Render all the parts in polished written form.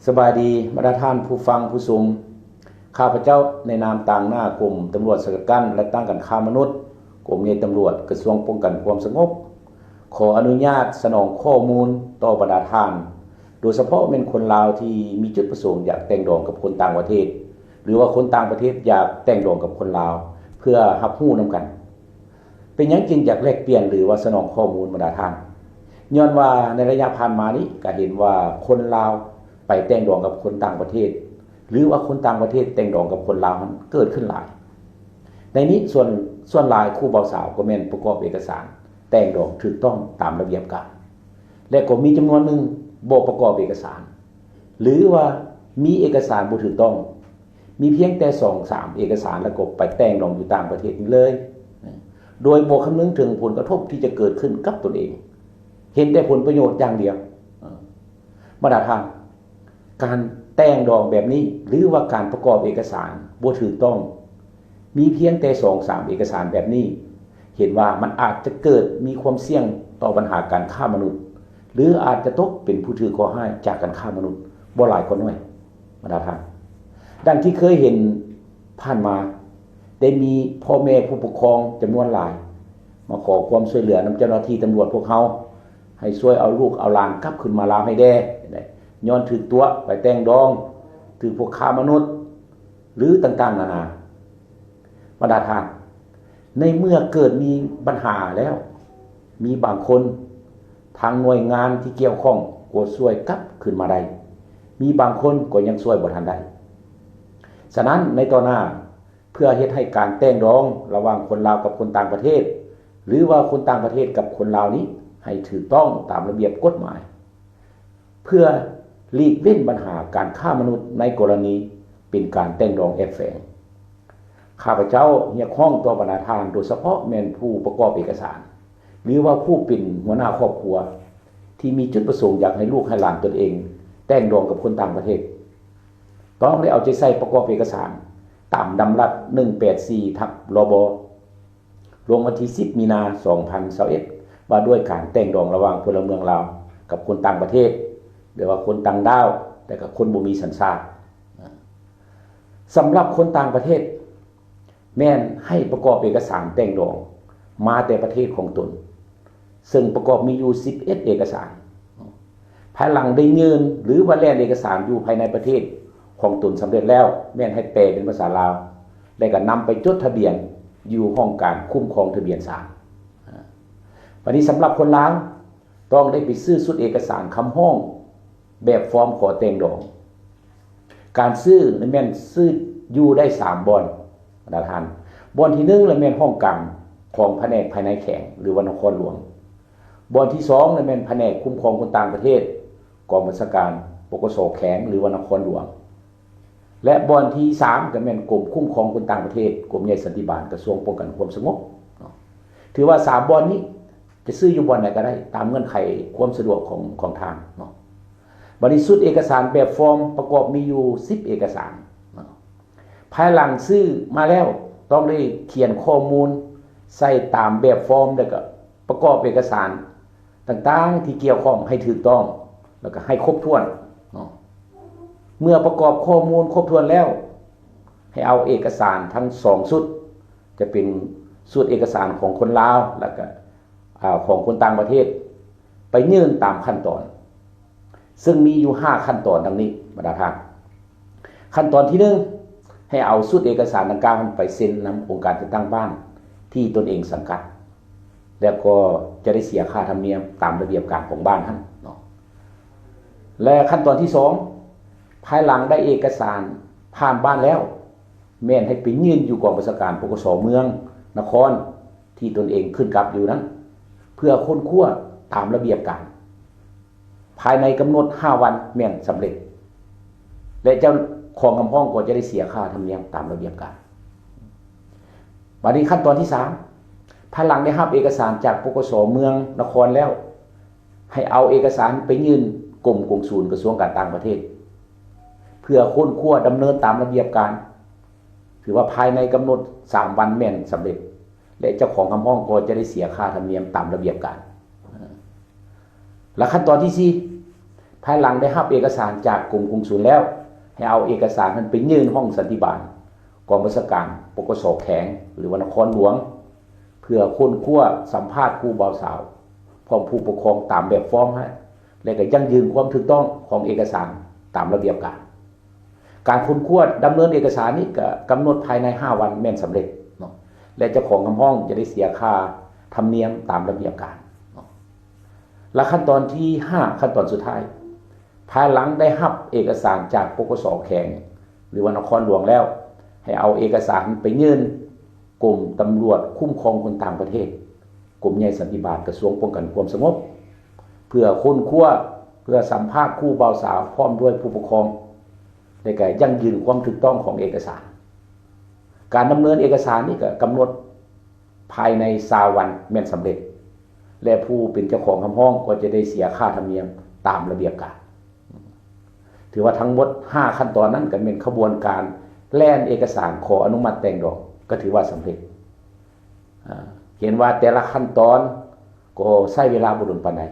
สบายดีบรรดาท่านผู้ฟังผู้ชมข้าพเจ้าในนามต่างหน้ากรมตำรวจสกัดกั้นและต้านการค้ามนุษย์กรมใหญ่ตำรวจกระทรวงป้องกันความสงบขออนุญาตสนองข้อมูลต่อบรรดาท่านโดยเฉพาะเป็นคนลาวที่มีจุดประสงค์อยากแต่งดองกับคนต่างประเทศหรือว่าคนต่างประเทศอยากแต่งดองกับคนลาวเพื่อรับรู้นำกันเป็นหยังจึงอยากแลกเปลี่ยนหรือว่าสนองข้อมูลบรรดาท่านย้อนว่าในระยะผ่านมานี้ก็เห็นว่าคนลาวไปแต่งดองกับคนต่างประเทศหรือว่าคนต่างประเทศแต่งดองกับคนลาวมันเกิดขึ้นหลายในนี้ส่วนหลายคู่บ่าวสาวก็แม่นประกอบเอกสารแต่งดองถูกต้องตามระเบียบการและก็มีจำนวนหนึ่งบ่ประกอบเอกสารหรือว่ามีเอกสารบ่ถูกต้องมีเพียงแต่ 2-3 เอกสารแล้วก็ไปแต่งดองอยู่ต่างประเทศนี่เลยโดยบ่คำนึงถึงผลกระทบที่จะเกิดขึ้นกับตนเองเห็นแต่ผลประโยชน์อย่างเดียวบรรดาท่านการแต่งดองแบบนี้หรือว่าการประกอบเอกสารบ่ถูกต้องมีเพียงแต่ 2-3 เอกสารแบบนี้เห็นว่ามันอาจจะเกิดมีความเสี่ยงต่อปัญหาการค้ามนุษย์หรืออาจจะตกเป็นผู้ถือข้อห้ายจากการค้ามนุษย์บ่หลายก็น้อยบรรดาท่านดังที่เคยเห็นผ่านมาได้มีพ่อแม่ผู้ปกครองจำนวนหลายมาขอความช่วยเหลือนำเจ้าหน้าที่ตำรวจพวกเขาให้ช่วยเอาลูกเอาหลานกลับขึ้นมาลาวให้ได้ย้อนถือตัวไปแต่งดองถือพวกค้ามนุษย์หรือต่างๆนานาบรรดาท่านในเมื่อเกิดมีปัญหาแล้วมีบางคนทางหน่วยงานที่เกี่ยวข้องก็ช่วยกลับขึ้นมาได้มีบางคนก็ยังช่วยบ่ทันได้ฉะนั้นในต่อหน้าเพื่อเฮ็ดให้การแต่งดองระหว่างคนลาวกับคนต่างประเทศหรือว่าคนต่างประเทศกับคนลาวนี้ให้ถูกต้องตามระเบียบกฎหมายเพื่อหลีกเว้นปัญหาการฆ่ามนุษย์ในกรณีเป็นการแต่งดองแอบแฝงข้าพเจ้าเรียกร้องต่อบรรดาท่านโดยเฉพาะแม่นผู้ประกอบเอกสารหรือว่าผู้เป็นหัวหน้าครอบครัวที่มีจุดประสงค์อยากให้ลูกให้หลานตนเองแต่งดองกับคนต่างประเทศต้องได้เอาใจใส่ประกอบเอกสารตามดำรัส 184/รบลงวันที่ 10 มีนา 2021ว่าด้วยการแต่งดองระหว่างพลเมืองลาวกับคนต่างประเทศหรือว่าคนต่างดาวแต่กับคนบ่มีสัญชาติสำหรับคนต่างประเทศแม่นให้ประกอบเอกสารแต่งดองมาแต่ประเทศของตนซึ่งประกอบมีอยู่11เอกสารภายหลังได้ยื่นหรือว่าแล่นเอกสารอยู่ภายในประเทศของตนสำเร็จแล้วแม่นให้แปลเป็นภาษาลาวได้ก็นำไปจดทะเบียนอยู่ห้องการคุ้มครองทะเบียนศาลวันนี้สำหรับคนลาวต้องได้ไปซื้อชุดเอกสารคำห้องแบบฟอร์มขอแต่งดองการซื้อแม่นซื้ออยู่ได้3บ่อนนะท่านบ่อนที่1แล้วแม่นห้องกลางของแผนกภายในแข็งหรือว่านครหลวงบ่อนที่2แล้วแม่นแผนกคุ้มครองคนต่างประเทศกองบัญชาการปกสแข็งหรือว่านครหลวงและบ่อนที่3ก็แม่นกรมคุ้มครองคนต่างประเทศกรมใหญ่สันติบาลกระทรวงป้องกันความสงบถือว่า3บ่อนนี้จะซื้ออยู่บ่อนไหนก็ได้ตามเงื่อนไขความสะดวกของทางเนาะบริสุทธิ์เอกสารแบบฟอร์มประกอบมีอยู่10เอกสารภายหลังซื้อมาแล้วต้องได้เขียนข้อมูลใส่ตามแบบฟอร์มแล้วก็ประกอบเอกสารต่างๆที่เกี่ยวข้องให้ถูกต้องแล้วก็ให้ครบถ้วนเมื่อประกอบข้อมูลครบถ้วนแล้วให้เอาเอกสารทั้ง2ชุดจะเป็นชุดเอกสารของคนลาวแล้วก็ของคนต่างประเทศไปยื่นตามขั้นตอนซึ่งมีอยู่5ขั้นตอนดังนี้บรรดาท่านขั้นตอนที่1ให้เอาชุดเอกสารดังกล่าวไปเซ็นนำองค์การจัดตั้งบ้านที่ตนเองสังกัดแล้วก็จะได้เสียค่าธรรมเนียมตามระเบียบการของบ้านท่านเนาะและขั้นตอนที่2ภายหลังได้เอกสารผ่านบ้านแล้วแม่นให้ไปยื่นอยู่กองบัญชาการปกสเมืองนครที่ตนเองขึ้นกับอยู่นั้นเพื่อค้นคว้าตามระเบียบการภายในกำหนด5วันแม่นสำเร็จและเจ้าของคำห้องก็จะได้เสียค่าธรรมเนียมตามระเบียบการบัดนี้ขั้นตอนที่3ภายหลังได้รับเอกสารจากปกสเมืองนครแล้วให้เอาเอกสารไปยื่นกรมกงสุลกระทรวงการต่างประเทศเพื่อค้นคว้าดำเนินตามระเบียบการถือว่าภายในกำหนด3วันแม่นสำเร็จและเจ้าของคำห้องก็จะได้เสียค่าธรรมเนียมตามระเบียบการและขั้นตอนที่4 ภายหลังได้รับเอกสารจากกรมกงสุลแล้วให้เอาเอกสารนั้นไปยื่นห้องสันติบาลกองบัญชาการปกส.แขงหรือว่านครหลวงเพื่อค้นคว้าสัมภาษณ์ครูบ่าวสาวพร้อมผู้ปกครองตามแบบฟอร์มให้และก็ยั่งยืนความถูกต้องของเอกสารตามระเบียบการค้นคว้าดำเนินเอกสารนี้ก็กำหนดภายใน5 วันแม่นสำเร็จเนาะและเจ้าของคำห้องจะได้เสียค่าธรรมเนียมตามระเบียบการและขั้นตอนที่5ขั้นตอนสุดท้ายภายหลังได้รับเอกสารจากปกส.แขงหรือว่านครหลวงแล้วให้เอาเอกสารไปยื่นกรมตำรวจคุ้มครองคนต่างประเทศกรมใหญ่สันติบาลกระทรวงป้องกันความสงบเพื่อค้นคว้าเพื่อสัมภาษณ์คู่บ่าวสาวพร้อมด้วยผู้ปกครองในการยั่งยืนความถูกต้องของเอกสารการดำเนินเอกสารนี้ก็กำหนดภายใน20 วันแม่นสำเร็จและผู้เป็นเจ้าของคำห้องก็จะได้เสียค่าธรรมเนียมตามระเบียบการถือว่าทั้งหมด5ขั้นตอนนั้นก็เป็นขบวนการแล่นเอกสารขออนุมัติแต่งดอกก็ถือว่าสำเร็จเห็นว่าแต่ละขั้นตอนก็ใช้เวลาบ่โดนปานใด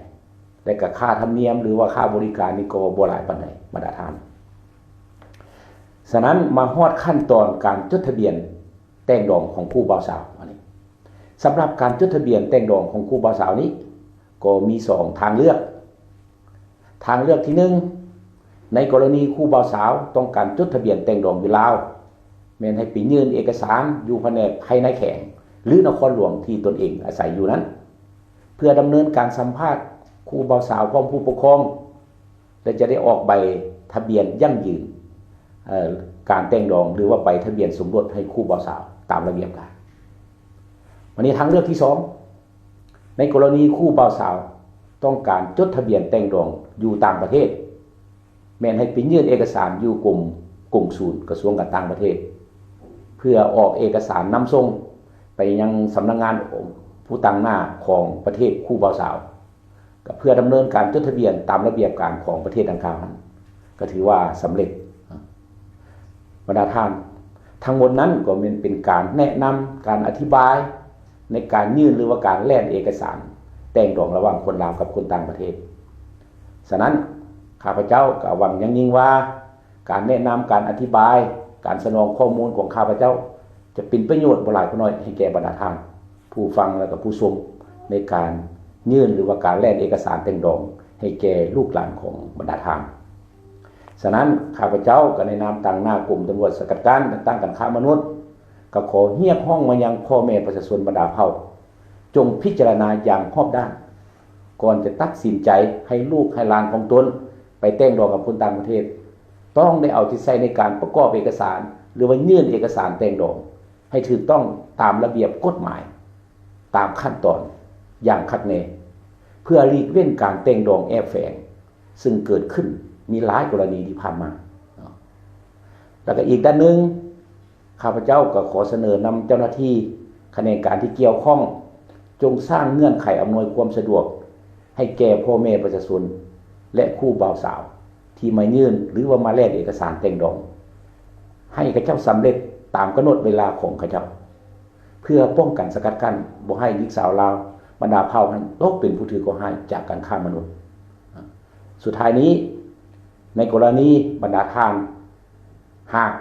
แต่ก็ค่าธรรมเนียมหรือว่าค่าบริการนี่ก็บ่หลายปานใดมาตรฐานฉะนั้นมาฮอดขั้นตอนการจดทะเบียนแต่งดองของคู่บ่าวสาวอันนี้สำหรับการจดทะเบียนแต่งดองของคู่บ่าวสาวนี้ก็มี2ทางเลือกที่1ในกรณีคู่บ่าวสาวต้องการจดทะเบียนแต่งดองอยู่ลาวแม่นให้ไปยื่นเอกสารอยู่แผนกภายในแขงหรือนครหลวงที่ตนเองอาศัยอยู่นั้นเพื่อดำเนินการสัมภาษณ์คู่บ่าวสาวพร้อมผู้ปกครองและจะได้ออกใบทะเบียนยั่งยืนการแต่งดองหรือว่าใบทะเบียนสมรสให้คู่บ่าวสาวตามระเบียบการวันนี้ทางเลือกที่2ในกรณีคู่บ่าวสาวต้องการจดทะเบียนแต่งดองอยู่ต่างประเทศแม่นให้ไปยื่นเอกสารอยู่กรมกงสุลกระทรวงการต่างประเทศเพื่อออกเอกสารนำส่งไปยังสำนักงานผู้ต่างหน้าของประเทศคู่บ่าวสาวเพื่อดำเนินการจดทะเบียนตามระเบียบการของประเทศดังกล่าวนั้นก็ถือว่าสำเร็จบรรดาท่านทั้งหมดนั้นก็เป็นการแนะนำการอธิบายในการยื่นหรือว่าการแล่นเอกสารแต่งดองระหว่างคนลาวกับคนต่างประเทศฉะนั้นข้าพเจ้าก็หวังอย่างยิ่งว่าการแนะนำการอธิบายการสนองข้อมูลของข้าพเจ้าจะเป็นประโยชน์บ่หลายบ่น้อยให้แก่บรรดาท่านผู้ฟังและก็ผู้ชมในการยื่นหรือว่าการแล่นเอกสารแต่งดองให้แก่ลูกหลานของบรรดาท่านฉะนั้นข้าพเจ้าก็ในนามต่างหน้ากรมตำรวจสกัดกั้นและต้านการค้ามนุษย์ก็ขอเรียกร้องมายังพ่อแม่ประชาชนบรรดาเผ่าจงพิจารณาอย่างรอบด้านก่อนจะตัดสินใจให้ลูกให้หลานของตนไปแต่งดองกับคนต่างประเทศต้องได้เอาใจใส่ในการประกอบเอกสารหรือว่ายื่นเอกสารแต่งดองให้ถูกต้องตามระเบียบกฎหมายตามขั้นตอนอย่างคัดแน่เพื่อหลีกเลี่ยงการแต่งดองแอบแฝงซึ่งเกิดขึ้นมีหลายกรณีที่ผ่านมาแล้วก็อีกด้านหนึ่งข้าพเจ้าก็ขอเสนอนำเจ้าหน้าที่แขนงการที่เกี่ยวข้องจงสร้างเงื่อนไขอำนวยความสะดวกให้แก่พ่อแม่ประชาชนและคู่บ่าวสาวที่มายื่นหรือว่ามาแลกเอกสารแต่งดองให้ข้าเจ้าสำเร็จตามกำหนดเวลาของข้าเจ้าเพื่อป้องกันสกัดกั้นบ่ให้หญิงสาวลาวบรรดาเผ่านั้นตกเป็นผู้ถือก่อให้จากการค้ามนุษย์สุดท้ายนี้ในกรณีบรรดาท่านหาก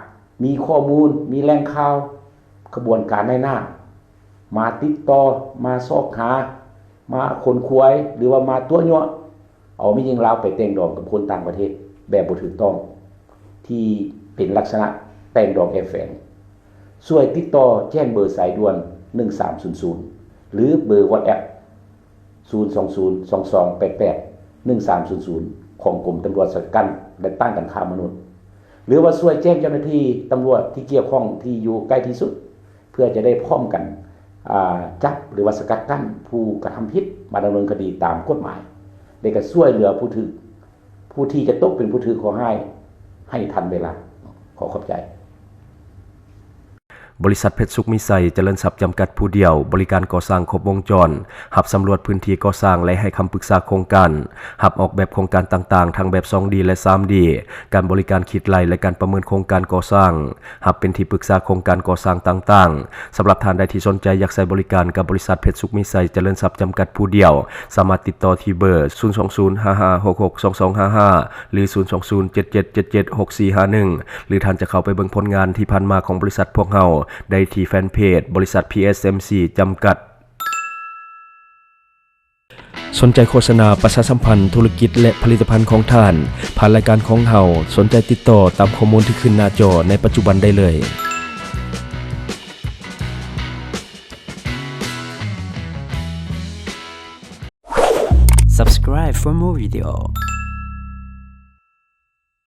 มีข้อมูลมีแหล่งข่าวกระบวนการในหน้ามาติดต่อมาซอกหามาคนควยหรือว่ามาตัวยั่วเอาไม่ยิงลาวไปแต่งดองกับคนต่างประเทศแบบบ่ถูกต้องที่เป็นลักษณะแต่งดองแอบแฝงช่วยติดต่อแจ้งเบอร์สายด่วน1300หรือเบอร์ WhatsApp 02022881300ของกรมตำรวจสกัดกั้นและต้านการค้ามนุษย์หรือว่าช่วยแจ้งเจ้าหน้าที่ตำรวจที่เกี่ยวข้องที่อยู่ใกล้ที่สุดเพื่อจะได้พร้อมกันจับหรือว่าสกัดกั้นผู้กระทำผิดมาดำเนินคดีตามกฎหมายได้ก็ช่วยเหลือผู้ที่จะตกเป็นผู้ถือขอให้ทันเวลาขอขอบใจ บริษัทเพชรสุขมิไซเจริญทรัพย์จำกัดผู้เดียวบริการก่อสร้างครบวงจรหับสำรวจพื้นที่ก่อสร้างและให้คำปรึกษาโครงการหับออกแบบโครงการต่างๆทั้งแบบ 2D และ 3D การบริการคิดไล่และการประเมินโครงการก่อสร้างหับเป็นที่ปรึกษาโครงการก่อสร้างต่างๆสำหรับท่านใดที่สนใจอยากใช้บริการกับบริษัทเพชรสุขมิไซเจริญทรัพย์จำกัดผู้เดียวสามารถติดต่อที่เบอร์ 02055662255 หรือ 02077776451 หรือท่านจะเข้าไปเบิ่งผลงานที่ผ่านมาของบริษัทพวกเฮาได้ที่แฟนเพจบริษัท PSMC จำกัดสนใจโฆษณาประชาสัมพันธ์ธุรกิจและผลิตภัณฑ์ของท่านผ่านรายการของเฮาสนใจติดต่อตามข้อมูลที่ขึ้นหน้าจอในปัจจุบันได้เลย Subscribe for more video.